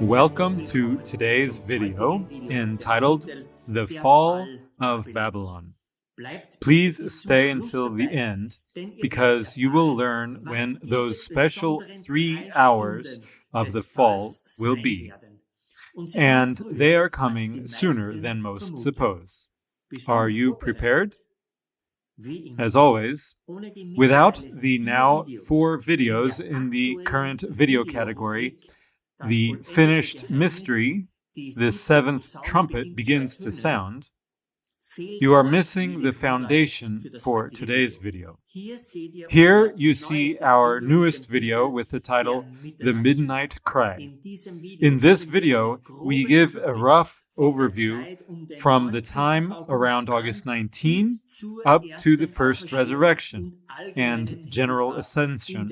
Welcome to today's video entitled The Fall of Babylon. Please stay until the end because you will learn when those special 3 hours of the fall will be. And they are coming sooner than most suppose. Are you prepared? As always, without the now 4 videos in the current video category, the finished mystery, the 7th trumpet begins to sound, you are missing the foundation for today's video. Here you see our newest video with the title, The Midnight Cry. In this video, we give a rough overview from the time around August 19 up to the first resurrection and general ascension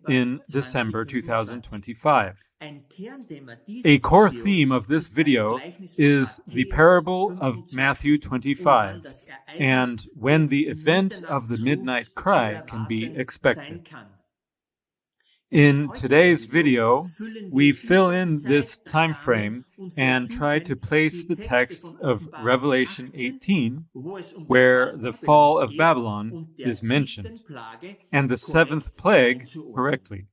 in December 2025. A core theme of this video is the parable of Matthew 25 and when the event of the midnight cry can be expected. In today's video, we fill in this time frame and try to place the text of Revelation 18, where the fall of Babylon is mentioned, and the 7th plague correctly.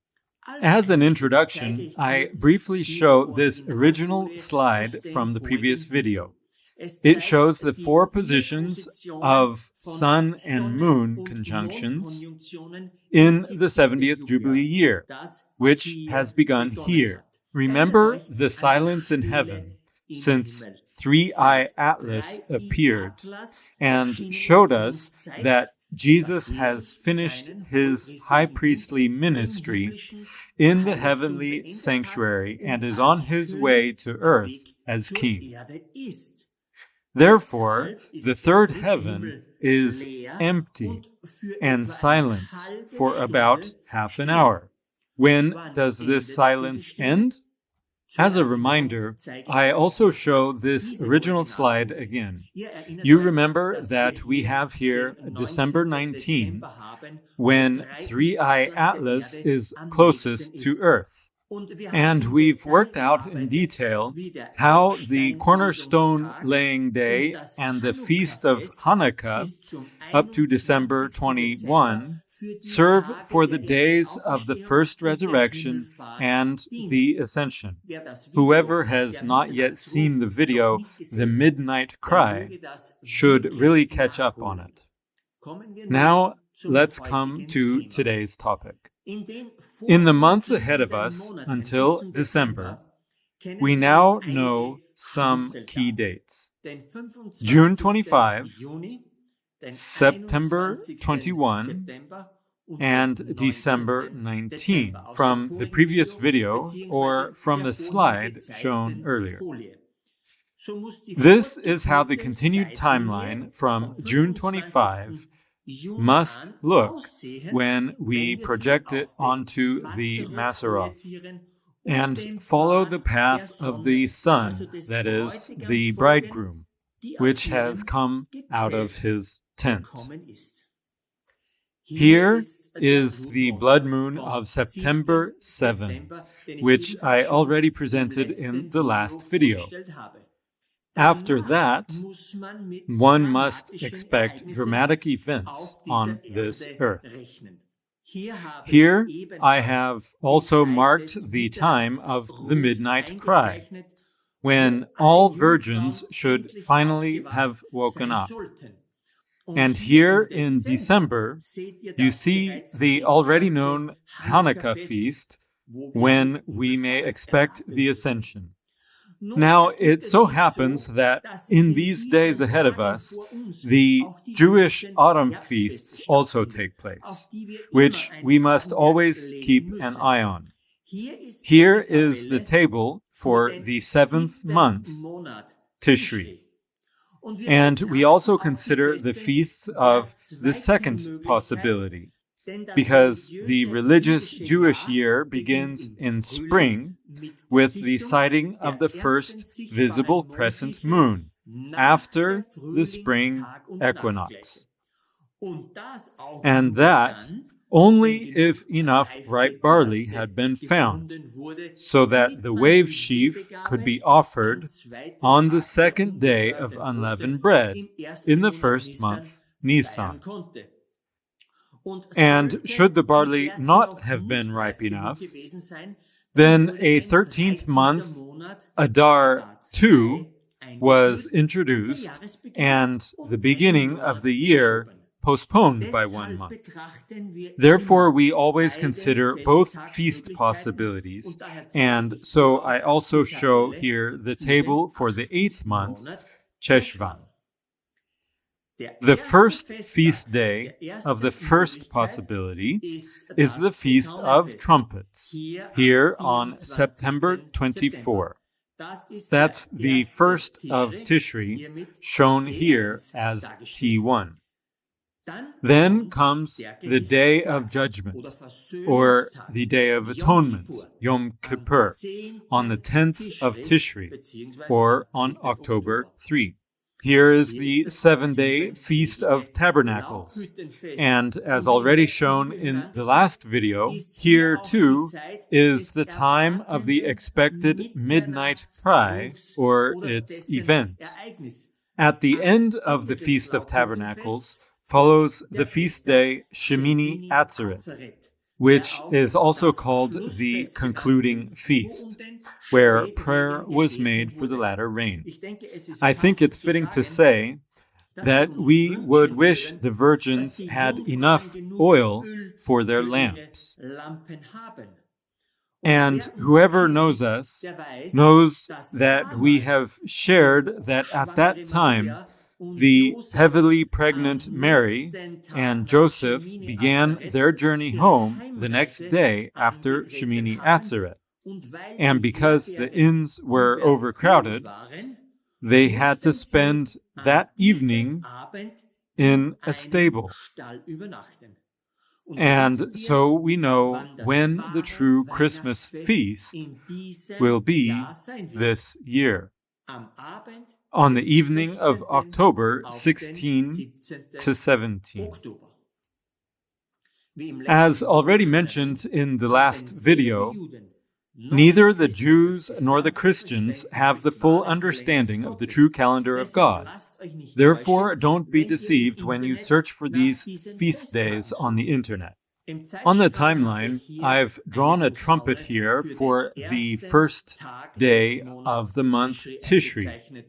As an introduction, I briefly show this original slide from the previous video. It shows the 4 positions of sun and moon conjunctions in the 70th Jubilee year, which has begun here. Remember the silence in heaven, since 3-eye Atlas appeared and showed us that Jesus has finished his high priestly ministry in the heavenly sanctuary and is on his way to earth as king. Therefore, the third heaven is empty and silent for about half an hour. When does this silence end? As a reminder, I also show this original slide again. You remember that we have here December 19, when 3-eye Atlas is closest to Earth. And we've worked out in detail how the cornerstone laying day and the feast of Hanukkah up to December 21 serve for the days of the first resurrection and the ascension. Whoever has not yet seen the video, The Midnight Cry, should really catch up on it. Now, let's come to today's topic. In the months ahead of us until December, we now know some key dates. June 25, September 21, and December 19 from the previous video or from the slide shown earlier. This is how the continued timeline from June 25 must look when we project it onto the Maseroth and follow the path of the sun, that is, the bridegroom, which has come out of his tent. Here is the blood moon of September 7, which I already presented in the last video. After that, one must expect dramatic events on this earth. Here I have also marked the time of the midnight cry, when all virgins should finally have woken up. And here in December, you see the already known Hanukkah feast, when we may expect the ascension. Now, it so happens that in these days ahead of us, the Jewish autumn feasts also take place, which we must always keep an eye on. Here is the table for the 7th month, Tishri. And we also consider the feasts of the second possibility, because the religious Jewish year begins in spring with the sighting of the first visible crescent moon after the spring equinox. And that only denn if genug enough ripe reife barley Gerste had been found, gefunden wurde, so that the damit man wave die sheaf could Hebegabe be am offered zweiten on the Tag der second day of ungesäuerten Brote unleavened bread im in ersten the Monat first Nissan month, feiern Nisan. konnte. Und And sollte should the die barley Gerste not noch have been nicht ripe reif genug enough, gewesen sein, dann then wurde a ein 13th 13. month, Monat Adar Adar 2, 2 was eingeführt und der introduced, Jahresbeginn and um the einen beginning of Monat the year verschoben. postponed by 1 Deshalb month. betrachten wir Therefore, immer we always beide consider both feast Festtagsmöglichkeiten possibilities, und daher zeige and ich so hier I auch also die show Tabelle here the für den table for the 8th 8. month, Monat Cheshvan. Cheshvan. Der The erste first Festtag feast day der of the ersten first Möglichkeit possibility ist is the das Feast of Posaunenfest Trumpets, hier am here on September 24. 24. Das ist That's der the erste first of Tishri, Tishri, hier mit shown T1 here as dargestellt. T1. Dann Then kommt comes der the Day Gerichtstag of Judgment, oder or Versöhnungstag, the Day of Yom Atonement, Kippur, Yom am Kippur, 10. on the 10th of Tishri, Tishri, beziehungsweise or am on 3. October Oktober. 3. Here is Hier the ist das 7-day Feast of siebentägige Tabernacles. Laubhüttenfest. And as Und in already der shown ihm in genannten the Zeit last video, ist hier here auch die too Zeit is des the time of the erwartenden expected midnight cry, Mitternachtsrufs or oder its dessen event. Ereignis. At the Am end of Ende the des Feast of Laubhüttenfests Tabernacles folgt follows der the feast Festtag day Shemini Shemini Atzeret, Atzeret, which der auch is also das called the Schlussfest genannt concluding wird, wo feast, den where prayer Spätregen was gebeten made for the wurde. latter rain. Ich denke, es ist I think passend it's zu fitting to sagen, say dass wir that uns we would wünschen wish würden, the dass virgins die had Jungfrauen enough genug oil Öl for their für ihre lamps. Lampen haben. Und And wer uns whoever kennt, knows us der weiß, knows dass that we damals have die shared that at that hochschwangere time Maria und the Josef heavily am pregnant Mary nächsten Tag and nach Joseph Shemini began Azaret their journey ihre home the next Heimreise day after angetreten Shemini haben. Atzeret. Und weil And die because the Herbergen inns were überfüllt overcrowded, waren, they had to mussten sie spend an that diesem evening Abend in a einem stable. Stall übernachten. Und so wissen And wir, so we know wann das when the wahre true Christmas Weihnachtsfest feast in diesem will be Jahr sein wird. this year, Am Abend on the des evening of 16. October auf den 16 17. to 17. Oktober. Wie im As letzten already Video mentioned in the haben last weder video, die Juden noch neither die the Christen Jews das nor the gesamte Christians Verständnis have the des full wahren understanding Kalenders of the Gottes. true calendar of Deshalb God. lasst euch nicht Therefore, täuschen, don't be wenn ihr im deceived when you Internet search for nach these diesen feast days Festtagen on the sucht. internet. Im On the Zeitstrahl habe timeline, ich hier I've drawn eine a trumpet Posaune here für for den the ersten first Tag des day Monats of the month Tishri Tishri, eingezeichnet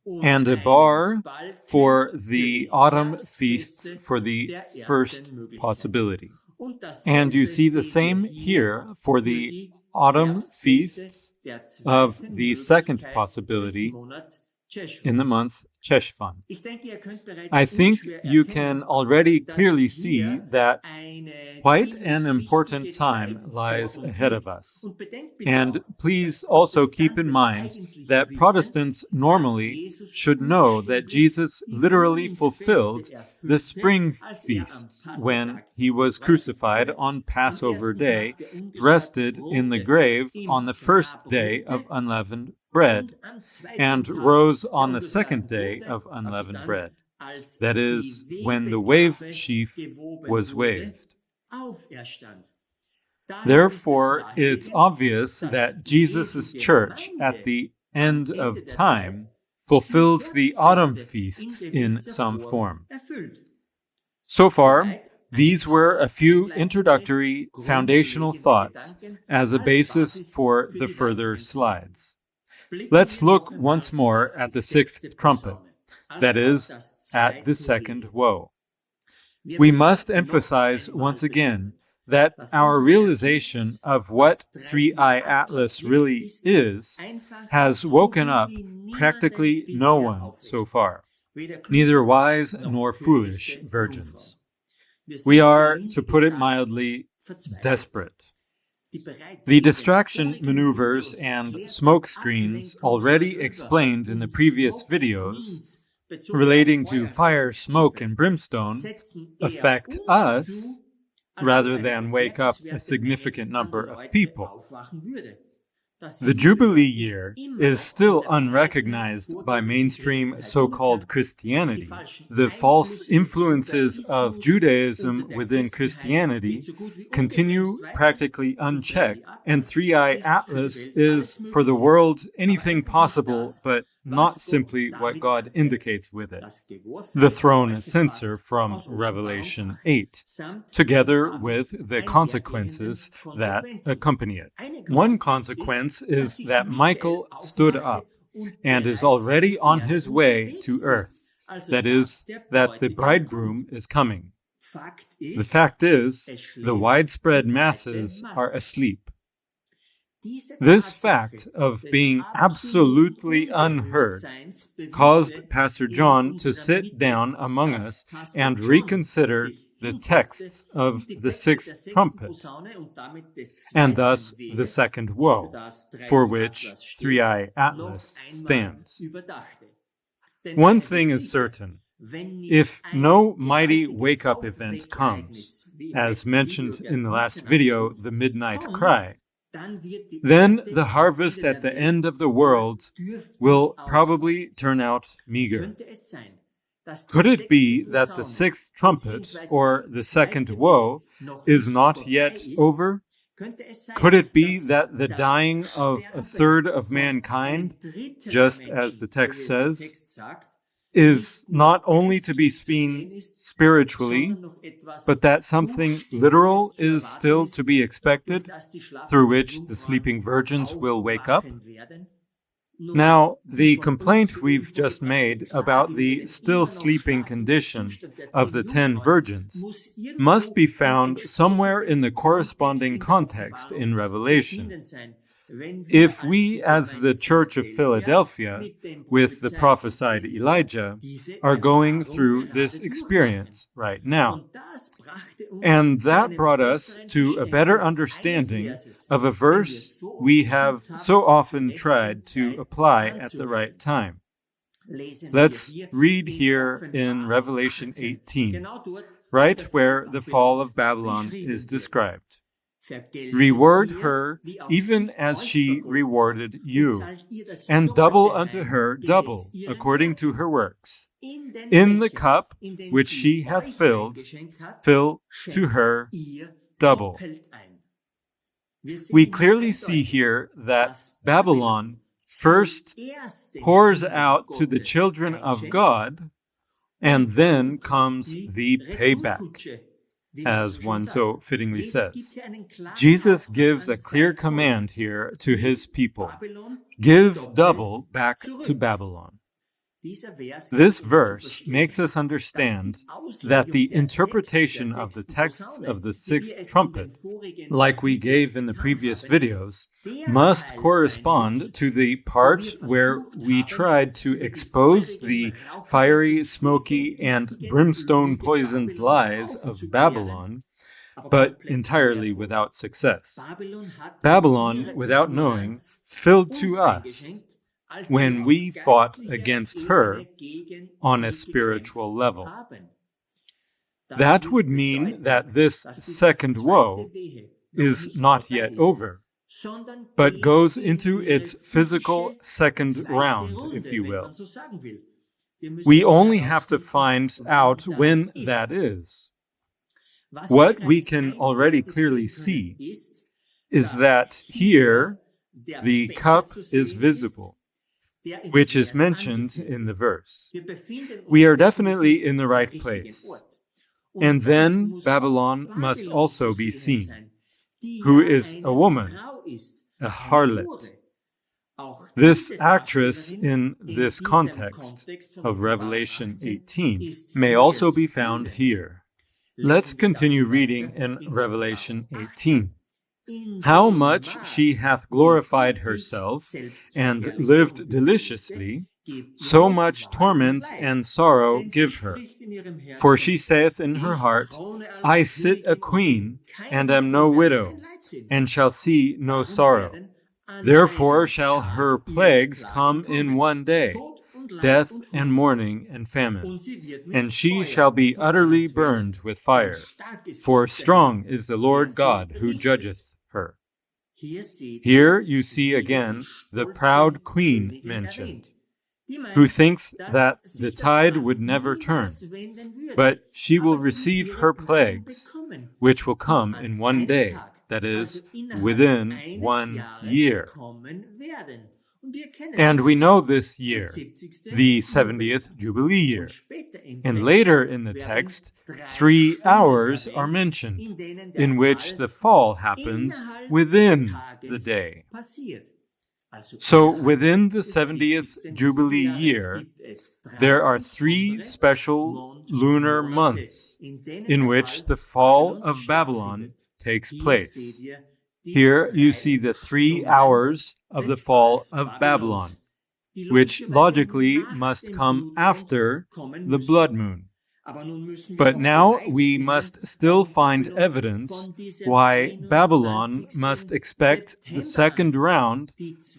und and a einen bar Balken for für the die autumn feasts Herbstfeste for the der first ersten Möglichkeit. possibility. Und And you dasselbe see the seht ihr same hier here for für the die autumn Herbstfeste feasts der of zweiten the second Möglichkeit des possibility Monats Cheshvan. in the month Cheshvan. Ich denke, ihr könnt bereits I think unschwer you erkennen, can already dass clearly hier see that eine quite ziemlich an important wichtige time Zeit lies vor uns ahead of liegt. us. Und bedenkt bitte And auch, please dass also keep in Protestanten mind eigentlich that wissen, Protestants dass normally Jesus should know that buchstäblich Jesus die literally fulfilled Frühlingsfeste the erfüllte, spring als feasts am when Passetag he was gekreuzigt crucified wurde, on am Passover ersten day, Tag der ungesäuerten rested in the Brote grave im on the first Grab day of ruhte unleavened bread, und am zweiten and Tag rose der on the second ungesäuerten day Brote, of also unleavened dann, bread. als That die is, when the wave Webegabe sheaf gewoben was wurde, waved. auferstand. Daher ist es Therefore, it's naheliegend, obvious dass that Jesu Jesus' church at Gemeinde the am end Ende of der Zeit time die fulfills the autumn Herbstfeste feasts in in gewisser some Form form. erfüllt. So far, Soweit ein these were paar a few einleitende, introductory foundational grundlegende thoughts Gedanken as a als basis Basis for für the die further weiteren Folgen. slides. Blicken Let's wir look noch once einmal more auf at die the sixth sechste trumpet, Posaune, also that auf is, das at the zweite second Wehen. woe. Wir We must möchten noch emphasize einmal once again betonen, that dass our unsere realization Erkenntnis, of what was Three-Eye 3i Atlas Atlas wirklich really ist, is einfach has so woken gut up wie niemanden practically no bisher one so aufweckt. far, Weder neither kluge wise noch nor foolish törichte Jungfrau. virgins. Wir We sind are, gelinde to put it gesagt, mildly, verzweifelt. desperate. Die bereits The in den distraction vorigen maneuvers Videos and erklärten smoke screens already Ablenkungsmanöver explained in the und previous Smoke videos Screens bezogen relating auf to Feuerwerk fire, und smoke, Trommeln and brimstone setzen eher affect uns us zu, als ob rather eine than wake up a bemerkenswerte Menge significant an number of Leute people. aufwachen würde. The Jubilee year is still unrecognized by mainstream so-called Christianity. The false influences of Judaism within Christianity continue practically unchecked, and Three-Eye Atlas is, for the world, anything possible, but not simply what God indicates with it. The throne censer from Revelation 8, together with the consequences that accompany it. One consequence is that Michael stood up and is already on his way to earth. That is, that the bridegroom is coming. The fact is, the widespread masses are asleep. This fact of being absolutely unheard caused Pastor John to sit down among us and reconsider the texts of the sixth trumpet, and thus the second woe, for which Three-Eye Atlas stands. One thing is certain: if no mighty wake-up event comes, as mentioned in the last video, the midnight cry, then the harvest at the end of the world will probably turn out meager. Could it be that the sixth trumpet, or the second woe, is not yet over? Could it be that the dying of a third of mankind, just as the text says, is not only to be seen spiritually, but that something literal is still to be expected, through which the sleeping virgins will wake up? Now, the complaint we've just made about the still sleeping condition of the 10 virgins must be found somewhere in the corresponding context in Revelation. If we, as the Church of Philadelphia, with the prophesied Elijah, are going through this experience right now, and that brought us to a better understanding of a verse we have so often tried to apply at the right time. Let's read here in Revelation 18, right where the fall of Babylon is described. Reward her even as she rewarded you, and double unto her double according to her works. In the cup which she hath filled, fill to her double. We clearly see here that Babylon first pours out to the children of God, and then comes the payback, as one so fittingly says. Jesus gives a clear command here to his people: give double back to Babylon. This verse makes us understand that the interpretation of the text of the sixth trumpet, like we gave in the previous videos, must correspond to the part where we tried to expose the fiery, smoky, and brimstone-poisoned lies of Babylon, but entirely without success. Babylon, without knowing, filled to us when we fought against her on a spiritual level. That would mean that this second woe is not yet over, but goes into its physical second round, if you will. We only have to find out when that is. What we can already clearly see is that here the cup is visible, which is mentioned in the verse. We are definitely in the right place. And then Babylon must also be seen, who is a woman, a harlot. This actress in this context of Revelation 18 may also be found here. Let's continue reading in Revelation 18. How much she hath glorified herself and lived deliciously, so much torment and sorrow give her. For she saith in her heart, I sit a queen, and am no widow, and shall see no sorrow. Therefore shall her plagues come in one day, death and mourning and famine, and she shall be utterly burned with fire. For strong is the Lord God who judgeth her. Here you see again the proud queen mentioned, who thinks that the tide would never turn, but she will receive her plagues, which will come in one day, that is, within 1 year. And we know this year, the 70th Jubilee year. And later in the text, 3 hours are mentioned, in which the fall happens within the day. So within the 70th Jubilee year, there are 3 special lunar months in which the fall of Babylon takes place. Here you see the 3 hours of the fall of Babylon, which logically must come after the blood moon. But now we must still find evidence why Babylon must expect the second round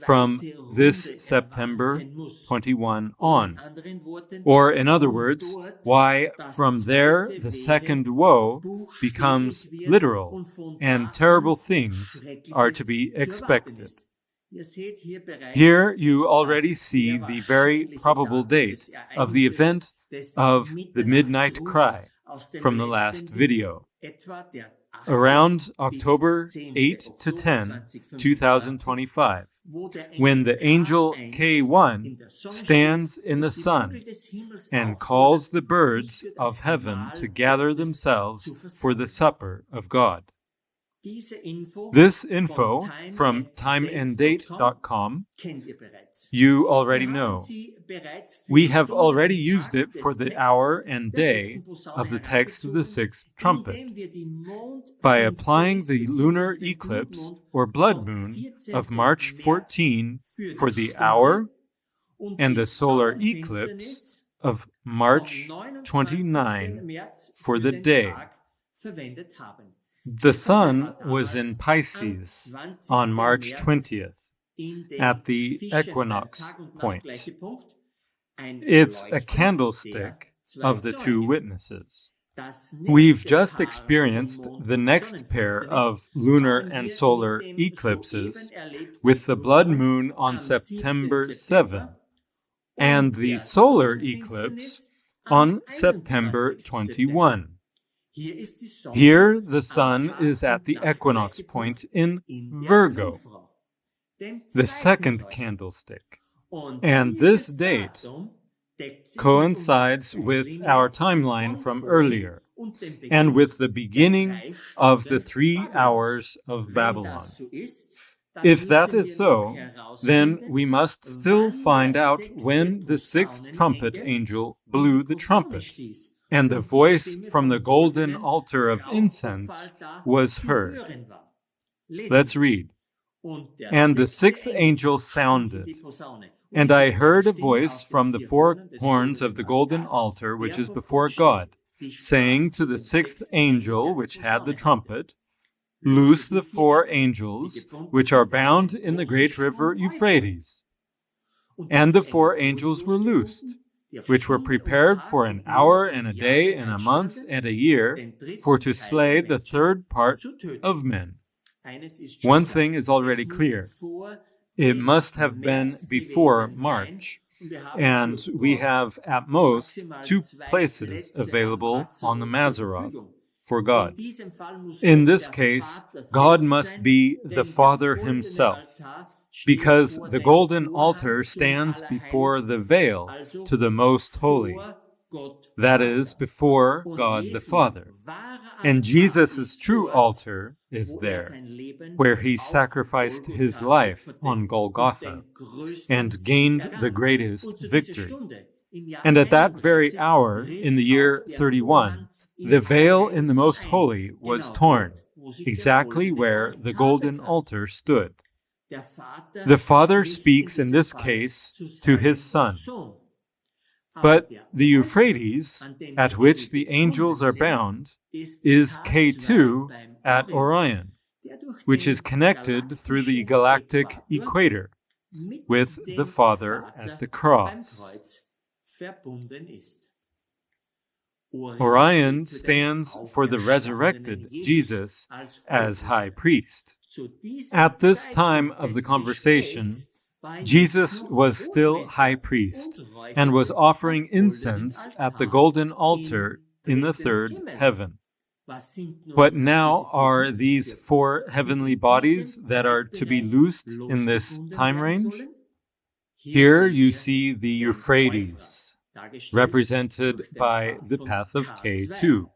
from this September 21 on. Or in other words, why from there the second woe becomes literal and terrible things are to be expected. Here you already see the very probable date of the event of the midnight cry from the last video. Around October 8 to 10, 2025, when the angel K1 stands in the sun and calls the birds of heaven to gather themselves for the supper of God. This info from timeanddate.com you already know. We have already used it for the hour and day of the text of the sixth trumpet. By applying the lunar eclipse or blood moon of March 14 for the hour and the solar eclipse of March 29 for the day. The sun was in Pisces on March 20th at the equinox point. It's a candlestick of the 2 witnesses. We've just experienced the next pair of lunar and solar eclipses with the blood moon on September 7 and the solar eclipse on September 21. Here the sun is at the equinox point in Virgo, the second candlestick, and this date coincides with our timeline from earlier and with the beginning of the 3 hours of Babylon. If that is so, then we must still find out when the 6th trumpet angel blew the trumpet and the voice from the golden altar of incense was heard. Let's read. And the 6th angel sounded, and I heard a voice from the 4 horns of the golden altar which is before God, saying to the 6th angel which had the trumpet, Loose the 4 angels which are bound in the great river Euphrates. And the 4 angels were loosed, which were prepared for an hour and a day and a month and a year, for to slay the 3rd part of men. One thing is already clear. It must have been before March, and we have at most 2 places available on the Mazzaroth for God. In this case, God must be the Father himself, because the golden altar stands before the veil to the Most Holy, that is, before God the Father. And Jesus' true altar is there, where he sacrificed his life on Golgotha and gained the greatest victory. And at that very hour, in the year 31, the veil in the Most Holy was torn, exactly where the golden altar stood. The Father speaks in this case to his Son. But the Euphrates, at which the angels are bound, is K2 at Orion, which is connected through the galactic equator with the Father at the cross. Orion stands for the resurrected Jesus as high priest. At this time of the conversation, Jesus was still high priest and was offering incense at the golden altar in the third heaven. What now are these 4 heavenly bodies that are to be loosed in this time range? Here you see the Euphrates, represented by the path of K2.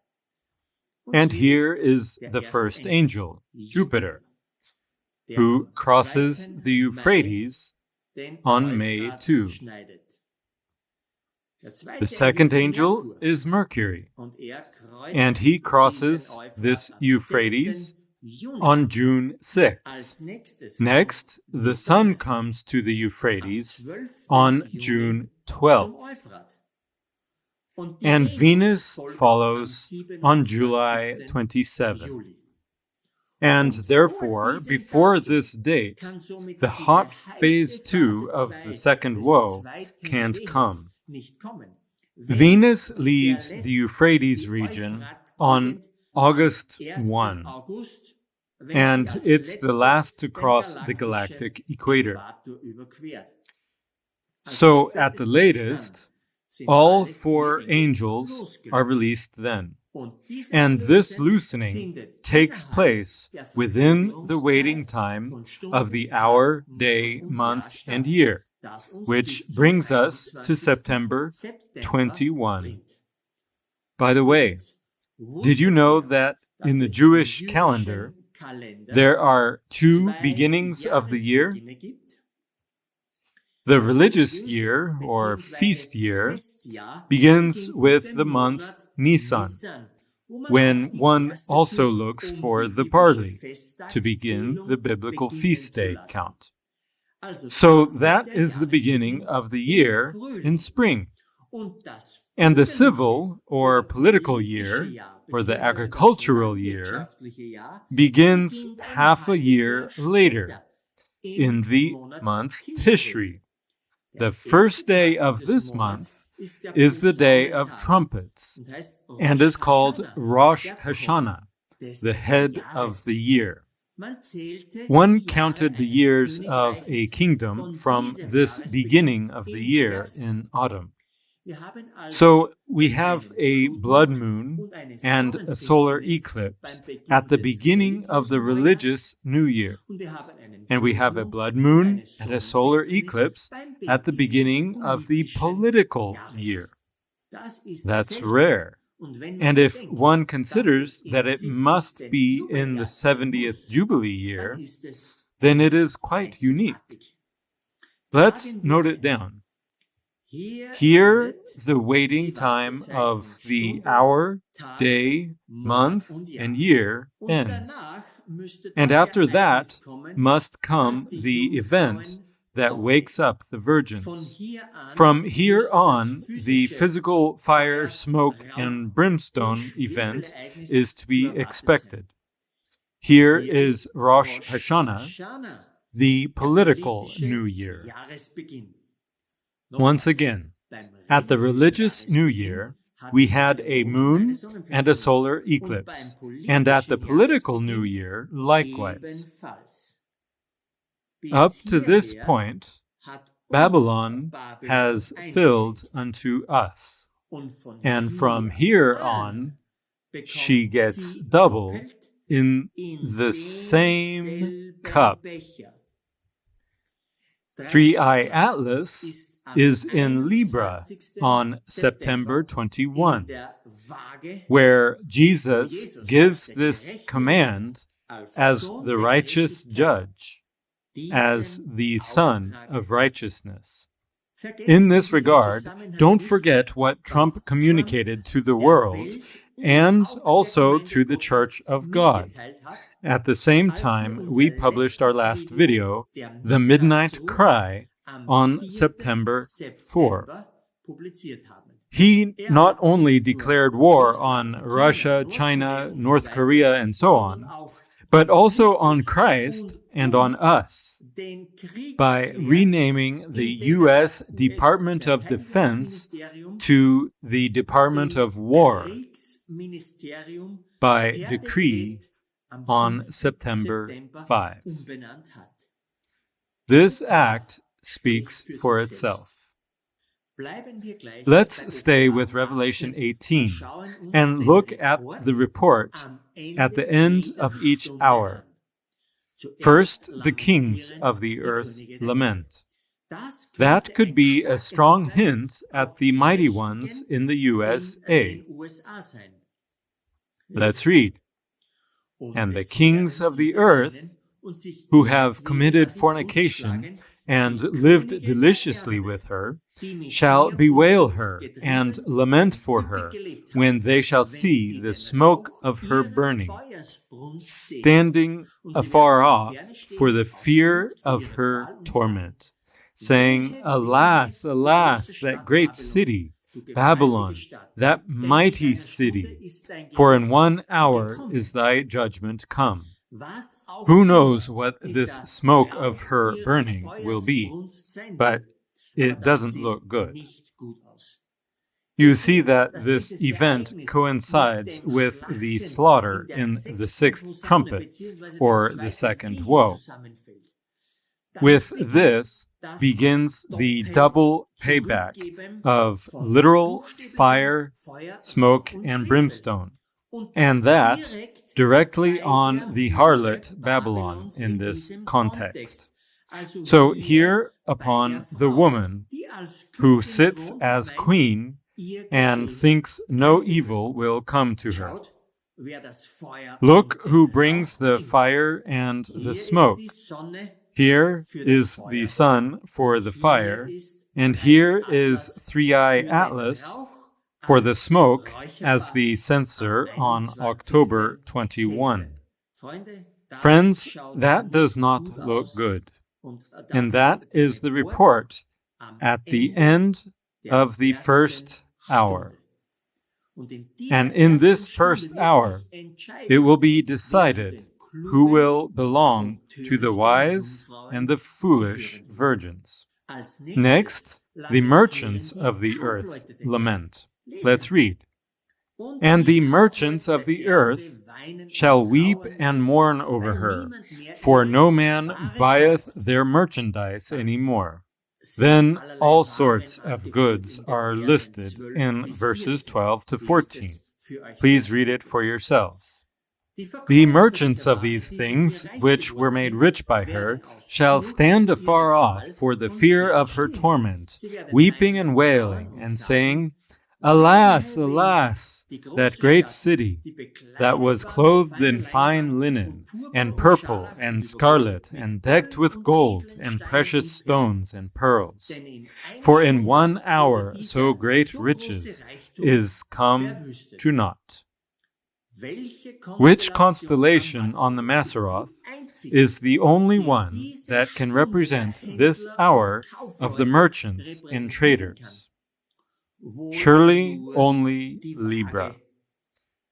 And here is the first angel, Jupiter, who crosses the Euphrates on May 2. The second angel is Mercury, and he crosses this Euphrates on June 6. Next, the Sun comes to the Euphrates on June 12. And Venus follows on July 27. And therefore, before this date, the hot phase 2 of the second woe can't come. Venus leaves the Euphrates region on August 1, and it's the last to cross the galactic equator. So at the latest, all 4 angels are released then. And this loosening takes place within the waiting time of the hour, day, month, and year, which brings us to September 21. By the way, did you know that in the Jewish calendar, there are 2 beginnings of the year? The religious year, or feast year, begins with the month Nisan, when one also looks for the barley to begin the biblical feast day count. So that is the beginning of the year in spring. And the civil or political year, or the agricultural year, begins half a year later, in the month Tishri. The first day of this month is the Day of Trumpets, and is called Rosh Hashanah, the head of the year. One counted the years of a kingdom from this beginning of the year in autumn. So we have a blood moon and a solar eclipse at the beginning of the religious new year. And we have a blood moon and a solar eclipse at the beginning of the political year. That's rare. And if one considers that it must be in the 70th Jubilee year, then it is quite unique. Let's note it down. Here, the waiting time of the hour, day, month, and year ends. And after that must come the event that wakes up the virgins. From here on, the physical fire, smoke, and brimstone event is to be expected. Here is Rosh Hashanah, the political New Year. Once again, at the religious New Year, we had a moon and a solar eclipse, and at the political New Year, likewise. Up to this point, Babylon has filled unto us, and from here on, she gets double in the same cup. 3i Atlas is in Libra on September 21, where Jesus gives this command as the righteous judge, as the Son of Righteousness. In this regard, don't forget what Trump communicated to the world and also to the Church of God. At the same time, we published our last video, The Midnight Cry, on September 4. He not only declared war on Russia, China, North Korea, and so on, but also on Christ and on us den Krieg by erklärt, renaming the U.S. Department of Defense to the Department of War Kriegsministerium by per decree Dekret am on 5. September 5. umbenannt hat. This act speaks for itself. Bleiben wir gleich Let's bei stay Offenbarung with Revelation 18 18 und schauen uns and den look at Report the report am at the Ende end jeder of each Stunde hour. an. Zuerst First, the kings lamentieren of the die earth Könige der lament. Das That könnte could ein be a starker strong Hinweis hint at auf the die mighty Mächtigen ones in the in USA. den USA sein. Let's read. Und And the es kings werden of the sie earth, beweinen und sich who ihre have Glieder committed an die Brust fornication schlagen, and die lived Könige der deliciously Erde, with her, die mit shall ihr bewail Unzucht her getrieben and lament und for üppig her gelebt when haben, they shall wenn see sie the den smoke Rauch of her ihrer burning, Feuersbrunst sehen. standing Und sie afar werden in der off Ferne stehen for the aus fear Furcht vor of ihrer her Qual und sagen, torment, saying, Wehe, Alas, wehe, du alas, große that Stadt great Babylon, city, du gewaltige Babylon, Stadt, that denn in mighty einer Stunde city, ist dein for in Gericht 1 hour gekommen. is thy judgment come. Was auch Who immer knows what this dieser smoke of Rauch her ihrer burning will be, Feuersbrunst sein but wird. Aber it das doesn't sieht look good. nicht gut aus. You Wir see sehen, that dass this dieses event Ereignis coincides mit dem with the Schlachten slaughter in der in the 6. sixth Posaune trumpet, beziehungsweise or dem the 2. second Krieg woe. zusammenfällt. With Damit beginnt this das begins the Doppel double payback Zurückgeben of von literal buchstäblichem fire, Feuer, Rauch smoke, und and Schwefel. brimstone, Und and das that direkt directly bei on der the Hure harlot Babylon Babylons in in this diesem context. Kontext. Also So hier here bei upon der the Frau, woman die als who Königin sits thront und as meint, queen ihr and geschieht thinks no kein Übel. evil will come to her. Schaut, wer das Feuer Look und who den brings Rauch the bringt. fire and the Hier ist smoke. die Sonne Here für das is the Feuer sun for und the hier fire, ist and Dreiecke here is Atlas Three-Eye für den Atlas Rauch for the als smoke as the Räucherfass am censer on 21. October 21. Freunde, das Friends, schaut that does nicht not gut look aus good. und das And that ist der is the Report report am at the Ende end der of the ersten first hour. Stunde. Und in dieser And in this ersten first Stunde wird hour, sich entscheiden, it will be wer zu decided den who klugen will belong und to the törichten wise Jungfrauen and the foolish gehören wird. virgins. Als Next, nächstes the lamentieren merchants die of the earth Kaufleute der Erde. lament. Lesen Let's wir. read. Und And die the merchants Kaufleute of der the Erde earth weinen shall und weep trauern and über mourn sie, over weil her, niemand mehr for ihre no man Ware buyeth kauft. their merchandise Dann anymore. sind Then allerlei all Waren sorts of angeführt goods in den are Versen listed 12 in bis verses 14. 12 to Lest 14. es für euch Please selbst. read it for yourselves. Die The Verkäufer merchants dieser of Ware, these die von things, ihr reich which were geworden made sind, rich by her, werden aus shall Furcht stand ihrer afar off Qual for the von fear fern of her stehen. torment, Sie werden weeping weinen and und trauern wailing, und and sagen, saying, Alas, wehe, wehe, alas, die that große great Stadt, city, die that bekleidet was war mit clothed feiner in fine Leinwand linen, und Purpur and und purple, Scharlach and und übergossen scarlet, mit and decked Gold with und gold, edlen and Steinen precious und Perlen. stones and pearls. Denn in einer For in Stunde 1 wurde hour so dieser great so große riches Reichtum is come verwüstet. to naught. Welche Which Konstellation constellation on the am Mazzaroth ist die einzige, is the only die one diese that can Stunde der represent this Händler hour und of the Kaufleute merchants and repräsentieren kann? traders? Wohl Surely nur only die Libra, Waage,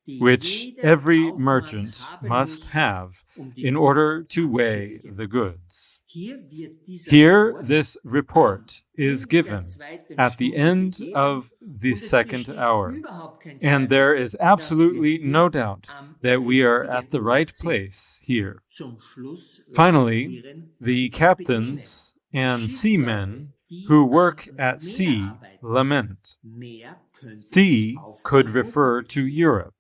die which jeder every Kaufmann merchant haben must muss, have die in Güter order to weigh abzuwägen. the goods. Hier wird dieser Here, Report this am report is Ende der given zweiten at the Stunde end gegeben of the und es second besteht hour, überhaupt kein and Zweifel, there is dass wir absolutely no hier doubt am that we are at richtigen the Ort right sind. place here. Zum Schluss Finally, lamentieren the die Kapitäne, captains die and Schiffsleute, seamen die who am work at Meer sea arbeiten. lament. Meer könnte sich Sea auf could Europa refer to beziehen. Europe.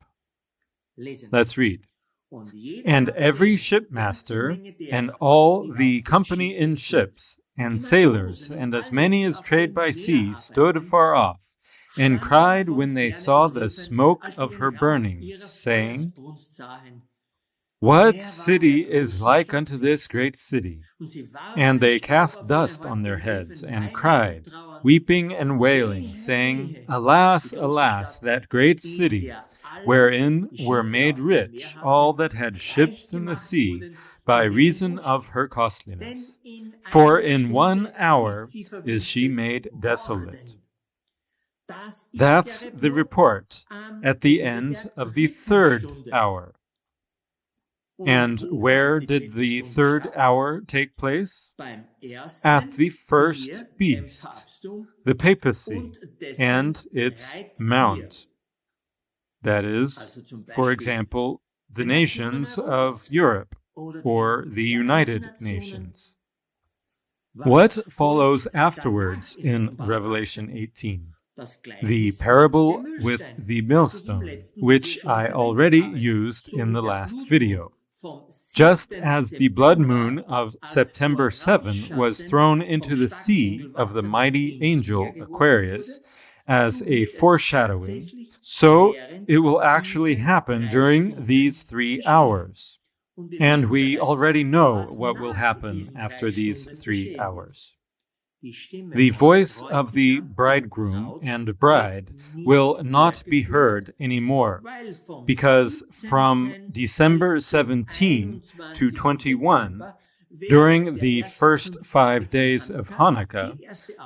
Lesen wir. Let's read. Und jeder And Kapitän, every die ganze shipmaster, Menge derer, and all die the auf dem company Schiff in sitzen, ships, die and Matrosen sailors, und and as alle, many die as auf trade dem by Meer sea, stood arbeiten, afar off, and standen cried von when they ferne saw und the riefen, smoke als sie of den her Rauch burning, ihrer saying, Feuersbrunst sahen, What wer war city der is große like Stadt unto wert? this great city? Und sie warfen And they Staub cast auf ihre dust on Häupter their und heads, riefen and weinend cried, und trauernd, weeping and wailing, wehe, saying, wehe, die Alas, große alas, Stadt, that great in city, der alle, wherein die were Schiffe made auf dem Meer rich all hatten, that had reich ships in the gemacht sea wurden by durch ihren reason Botschaft. of her Denn costliness. in For einer in 1 Stunde hour ist sie is she verwüstet made desolate. worden. Das ist That's der the Report report am at the Ende end der of the dritten third Stunde. hour. And where did the third hour take place? At the first beast, the papacy, and its mount. That is, for example, the nations of Europe or the United Nations. What follows afterwards in Revelation 18? The parable with the millstone, which I already used in the last video. Just as the blood moon of September 7 was thrown into the sea of the mighty angel Aquarius as a foreshadowing, so it will actually happen during these 3 hours. And we already know what will happen after these 3 hours. The voice of the bridegroom and bride will not be heard anymore, because from December 17 to 21, during the first 5 days of Hanukkah,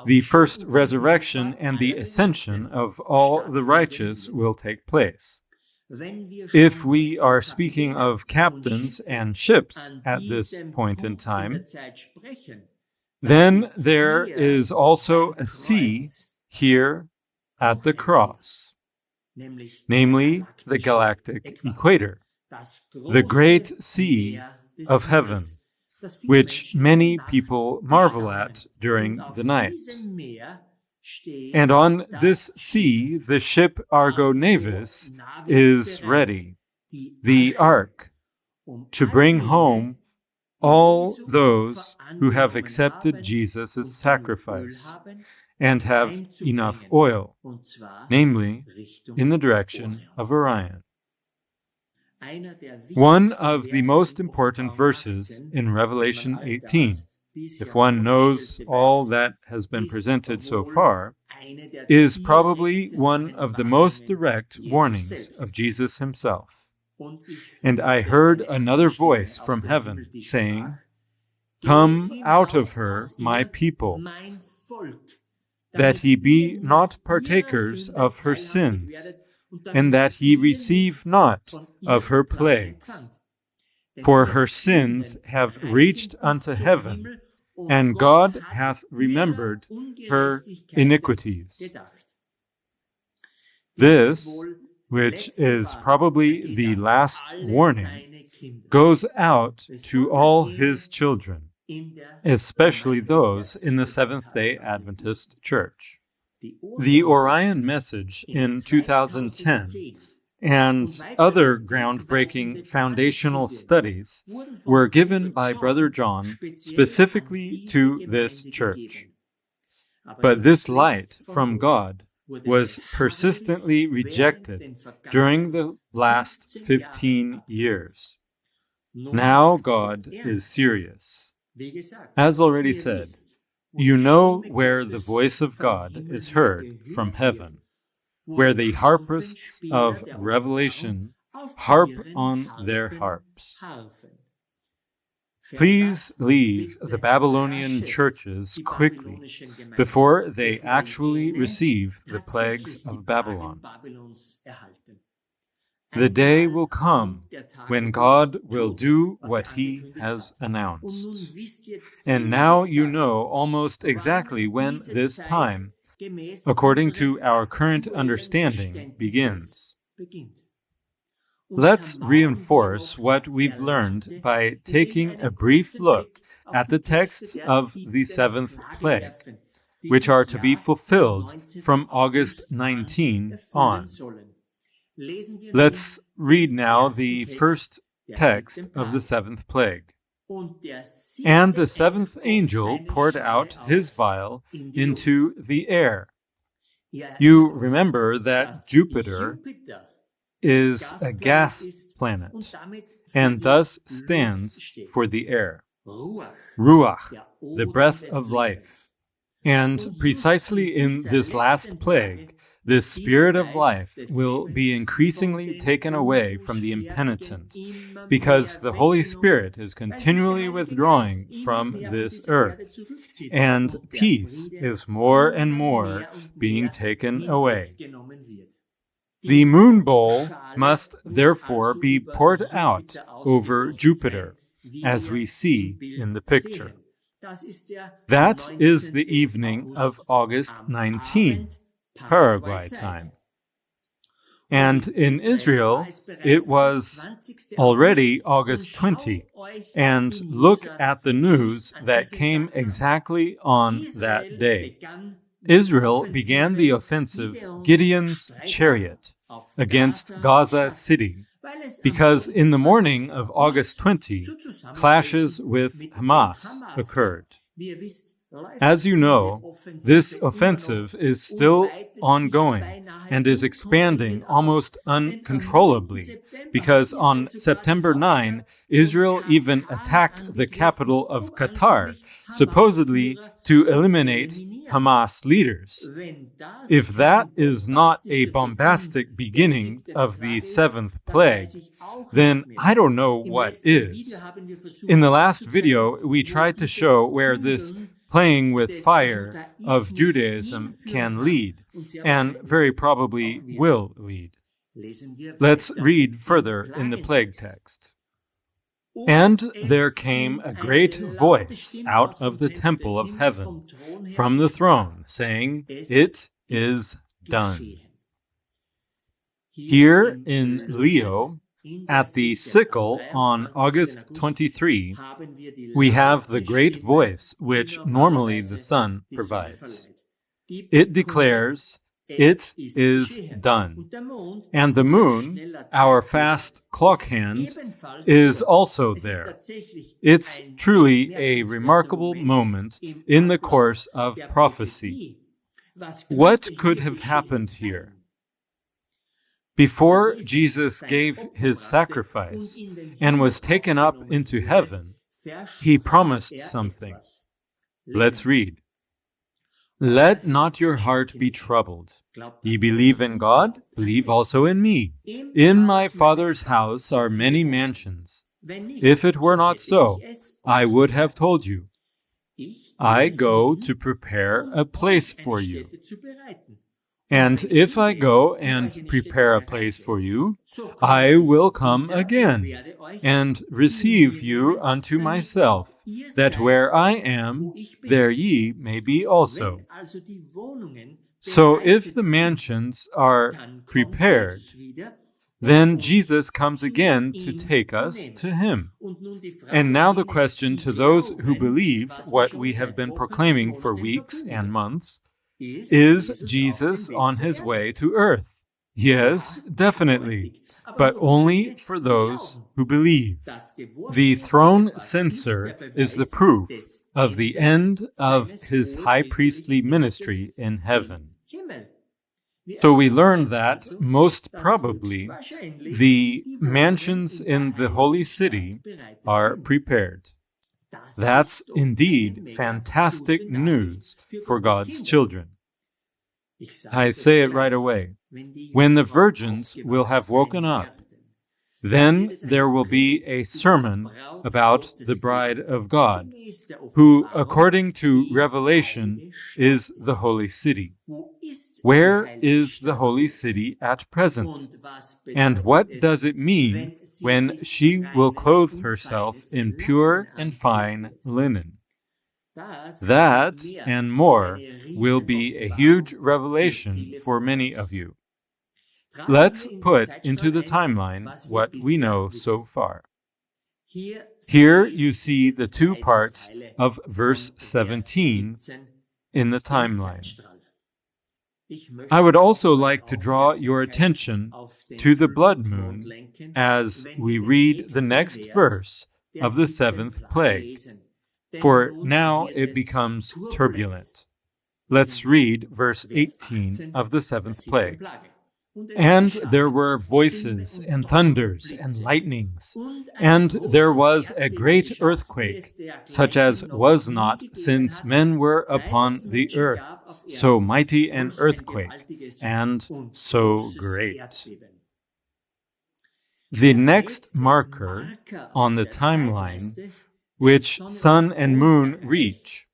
the first resurrection and the ascension of all the righteous will take place. If we are speaking of captains and ships at this point in time, then there is also a sea here at the cross, namely the galactic equator, the great sea of heaven, which many people marvel at during the night. And on this sea, the ship Argo Navis is ready, the ark, to bring home all those who have accepted Jesus' sacrifice and have enough oil, namely in the direction of Orion. One of the most important verses in Revelation 18, if one knows all that has been presented so far, is probably one of the most direct warnings of Jesus himself. And I heard another voice from heaven saying, "Come out of her, my people, that ye be not partakers of her sins, and that ye receive not of her plagues. For her sins have reached unto heaven, and God hath remembered her iniquities." This, which is probably the last warning, goes out to all his children, especially those in the Seventh-day Adventist Church. The Orion message in 2010 and other groundbreaking foundational studies were given by Brother John specifically to this church. But this light from God was persistently rejected during the last 15 years. Now God is serious. As already said, you know where the voice of God is heard from heaven, where the harpists of Revelation harp on their harps. Please leave the Babylonian churches quickly before they actually receive the plagues of Babylon. The day will come when God will do what he has announced. And now you know almost exactly when this time, according to our current understanding, begins. Let's reinforce what we've learned by taking a brief look at the texts of the seventh plague, which are to be fulfilled from August 19 on. Let's read now the first text of the seventh plague. And the seventh angel poured out his vial into the air. You remember that Jupiter is a gas planet, and thus stands for the air. Ruach, the breath of life. And precisely in this last plague, the spirit of life will be increasingly taken away from the impenitent, because the Holy Spirit is continually withdrawing from this earth, and peace is more and more being taken away. The moon bowl must therefore be poured out over Jupiter, as we see in the picture. That is the evening of August 19, Paraguay time. And in Israel, it was already August 20. And look at the news that came exactly on that day. Israel began the offensive Gideon's Chariot against Gaza City because in the morning of August 20, clashes with Hamas occurred. As you know, this offensive is still ongoing and is expanding almost uncontrollably because on September 9, Israel even attacked the capital of Qatar, supposedly to eliminate Hamas leaders. If that is not a bombastic beginning of the seventh plague, then I don't know what is. In the last video, we tried to show where this playing with fire of Judaism can lead, and very probably will lead. Let's read further in the plague text. And there came a great voice out of the temple of heaven, from the throne, saying, "It is done." Here in Leo, at the sickle on August 23, we have the great voice which normally the sun provides. It declares, "It is done." And the moon, our fast clock hand, is also there. It's truly a remarkable moment in the course of prophecy. What could have happened here? Before Jesus gave his sacrifice and was taken up into heaven, he promised something. Let's read. "Let not your heart be troubled. Ye believe in God, believe also in me. In my Father's house are many mansions. If it were not so, I would have told you. I go to prepare a place for you. And if I go and prepare a place for you, I will come again and receive you unto myself, that where I am, there ye may be also." So if the mansions are prepared, then Jesus comes again to take us to him. And now the question to those who believe what we have been proclaiming for weeks and months: is Jesus on his way to earth? Yes, definitely, but only for those who believe. The throne censer is the proof of the end of his high priestly ministry in heaven. So we learn that, most probably, the mansions in the holy city are prepared. That's indeed fantastic news for God's children. I say it right away. When the virgins will have woken up, then there will be a sermon about the bride of God, who, according to Revelation, is the holy city. Where is the holy city at present? And what does it mean when she will clothe herself in pure and fine linen? That and more will be a huge revelation for many of you. Let's put into the timeline what we know so far. Here you see the two parts of verse 17 in the timeline. I would also like to draw your attention to the blood moon as we read the next verse of the seventh plague, for now it becomes turbulent. Let's read verse 18 of the seventh plague. "And there were voices and thunders and lightnings, and there was a great earthquake, such as was not since men were upon the earth, so mighty an earthquake, and so great." The next marker on the timeline, which sun and moon reach,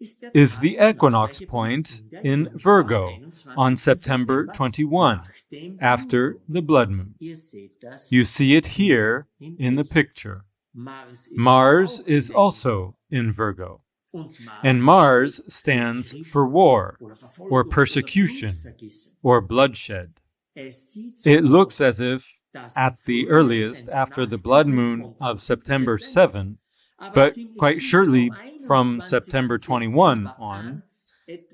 is the equinox point in Virgo on September 21, after the blood moon. You see it here in the picture. Mars is also in Virgo, and Mars stands for war, or persecution, or bloodshed. It looks as if, at the earliest after the blood moon of September 7, but quite surely from September 21 on,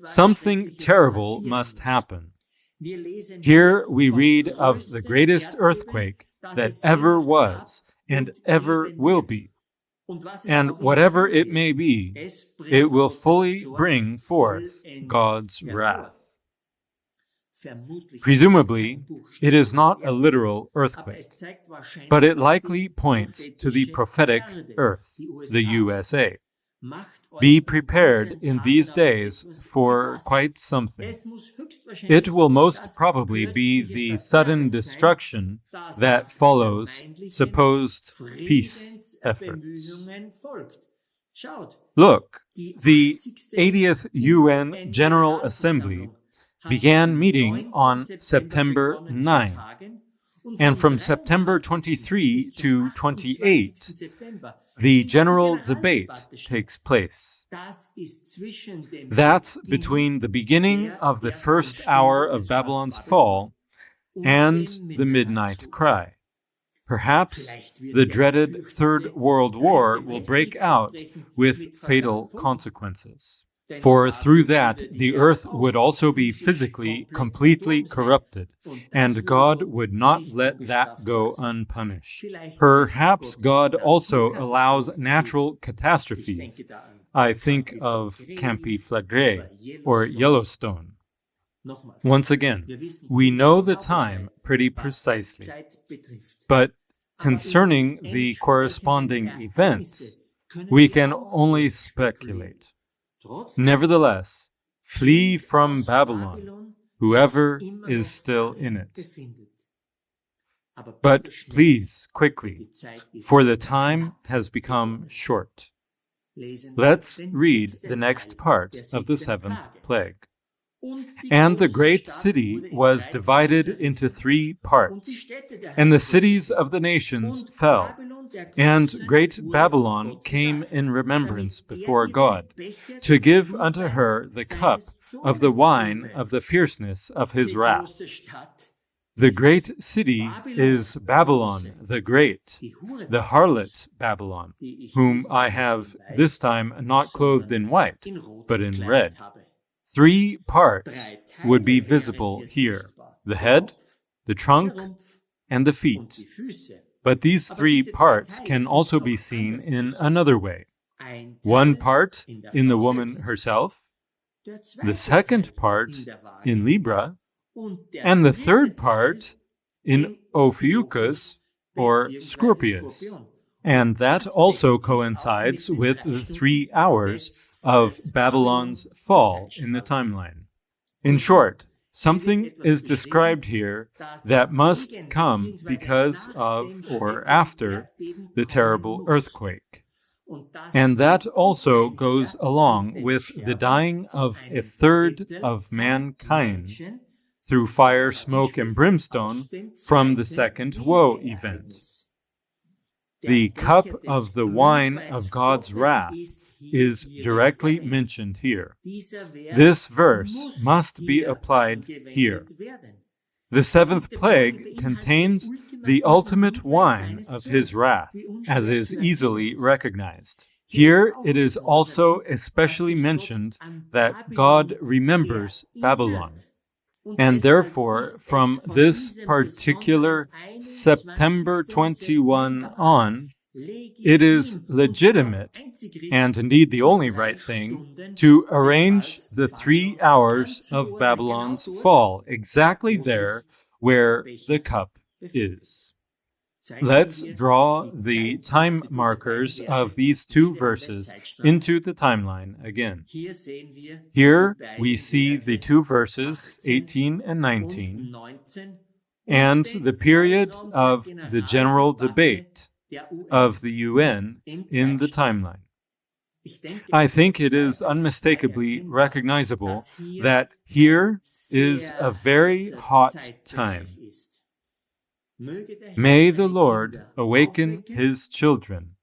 something terrible must happen. Here we read of the greatest earthquake that ever was and ever will be. And whatever it may be, it will fully bring forth God's wrath. Presumably, it is not a literal earthquake, but it likely points to the prophetic earth, the USA. Be prepared in these days for quite something. It will most probably be the sudden destruction that follows supposed peace efforts. Look, the 80th UN General Assembly began meeting on September 9, and from September 23 to 28, the general debate takes place. That's between the beginning of the first hour of Babylon's fall and the midnight cry. Perhaps the dreaded Third World War will break out with fatal consequences. For through that, the earth would also be physically completely corrupted, and God would not let that go unpunished. Perhaps God also allows natural catastrophes. I think of Campi Flagre or Yellowstone. Once again, we know the time pretty precisely, but concerning the corresponding events, we can only speculate. Nevertheless, flee from Babylon, whoever is still in it. But please, quickly, for the time has become short. Let's read the next part of the seventh plague. And the great city was divided into 3 parts, and the cities of the nations fell. And great Babylon came in remembrance before God, to give unto her the cup of the wine of the fierceness of his wrath. The great city is Babylon the Great, the harlot Babylon, whom I have this time not clothed in white, but in red. 3 parts would be visible here: the head, the trunk, and the feet. But these 3 parts can also be seen in another way. 1 part in the woman herself, the 2nd part in Libra, and the 3rd part in Ophiuchus or Scorpius. And that also coincides with the 3 hours of Babylon's fall in the timeline. In short, something is described here that must come because of or after the terrible earthquake. And that also goes along with the dying of 1/3 of mankind through fire, smoke, and brimstone from the second woe event. The cup of the wine of God's wrath is directly mentioned here. This verse must be applied here. The 7th plague contains the ultimate wine of his wrath, as is easily recognized. Here it is also especially mentioned that God remembers Babylon. And therefore, from this particular September 21 on, it is legitimate, and indeed the only right thing, to arrange the 3 hours of Babylon's fall exactly there where the cup is. Let's draw the time markers of these 2 verses into the timeline again. Here we see the 2 verses, 18 and 19, and the period of the general debate of the UN in the timeline. I think it is unmistakably recognizable that here is a very hot time. May the Lord awaken his children,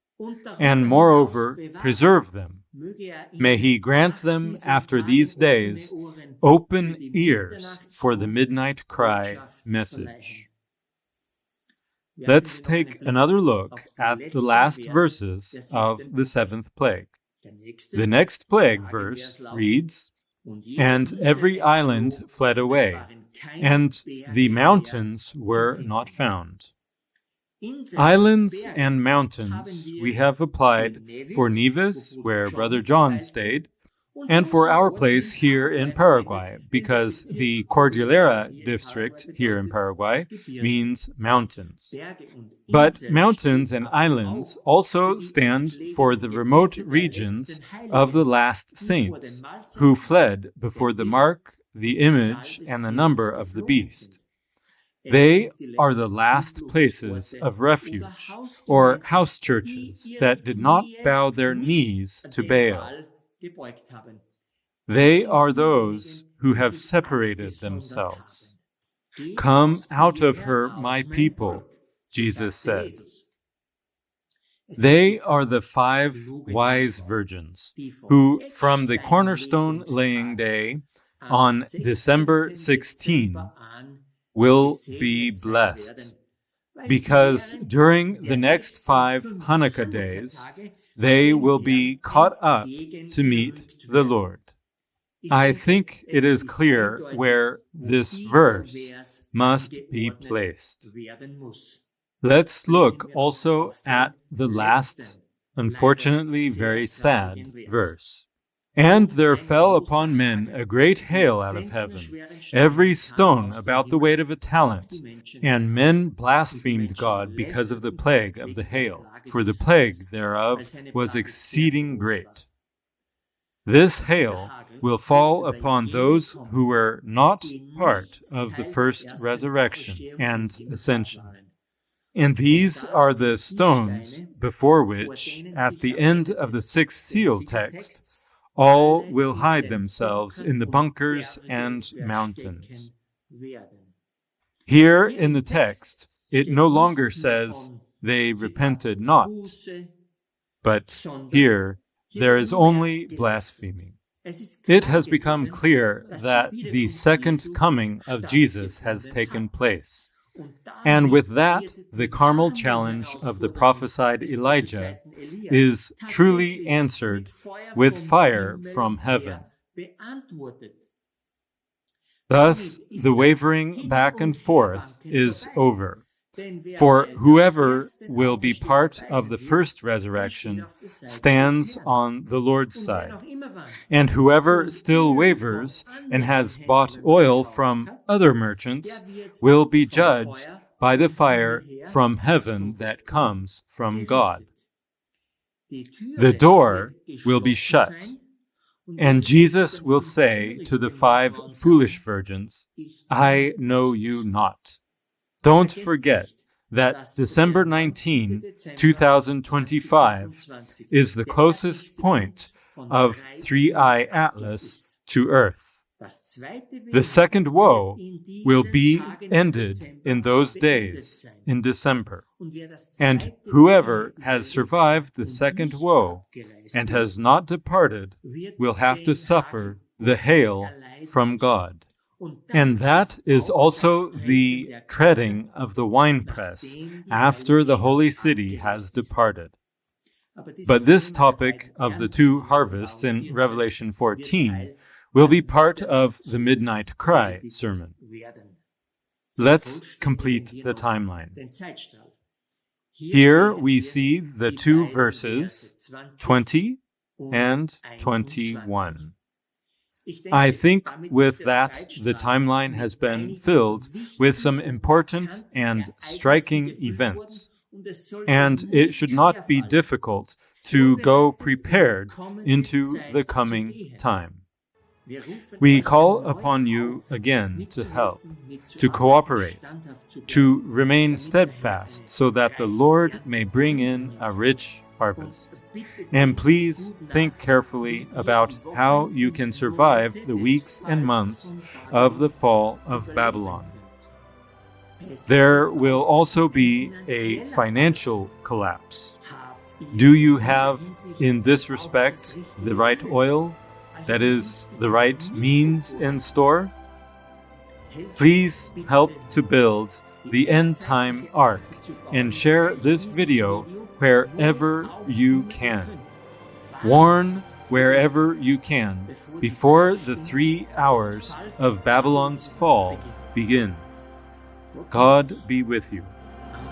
and moreover preserve them. May he grant them after these days open ears for the midnight cry message. Let's take another look at the last verses of the seventh plague. The next plague verse reads, "And every island fled away, and the mountains were not found." Islands and mountains we have applied for Nevis, where Brother John stayed, and for our place here in Paraguay, because the Cordillera district here in Paraguay means mountains. But mountains and islands also stand for the remote regions of the last saints, who fled before the mark, the image, and the number of the beast. They are the last places of refuge, or house churches, that did not bow their knees to Baal. They are those who have separated themselves. "Come out of her, my people," Jesus said. They are the 5 wise virgins who, from the cornerstone laying day on December 16, will be blessed, because during the next 5 Hanukkah days, they will be caught up to meet the Lord. I think it is clear where this verse must be placed. Let's look also at the last, unfortunately very sad verse. "And there fell upon men a great hail out of heaven, every stone about the weight of a talent. And men blasphemed God because of the plague of the hail, for the plague thereof was exceeding great." This hail will fall upon those who were not part of the first resurrection and ascension. And these are the stones before which, at the end of the 6th seal text, all will hide themselves in the bunkers and mountains. Here in the text, it no longer says, "They repented not," but here there is only blaspheming. It has become clear that the second coming of Jesus has taken place. And with that, the Carmel challenge of the prophesied Elijah is truly answered with fire from heaven. Thus, the wavering back and forth is over. For whoever will be part of the first resurrection stands on the Lord's side. And whoever still wavers and has bought oil from other merchants will be judged by the fire from heaven that comes from God. The door will be shut, and Jesus will say to the 5 foolish virgins, "I know you not." Don't forget that December 19, 2025 is the closest point of 3i Atlas to Earth. The second woe will be ended in those days, in December. And whoever has survived the second woe and has not departed will have to suffer the hail from God. And that is also the treading of the winepress after the holy city has departed. But this topic of the 2 harvests in Revelation 14 will be part of the Midnight Cry sermon. Let's complete the timeline. Here we see the 2 verses, 20 and 21. I think with that, the timeline has been filled with some important and striking events, and it should not be difficult to go prepared into the coming time. We call upon you again to help, to cooperate, to remain steadfast, so that the Lord may bring in a rich harvest. And please think carefully about how you can survive the weeks and months of the fall of Babylon. There will also be a financial collapse. Do you have, in this respect, the right oil? That is, the right means in store? Please help to build the end-time ark and share this video wherever you can. Warn wherever you can before the 3 hours of Babylon's fall begin. God be with you.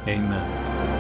Amen.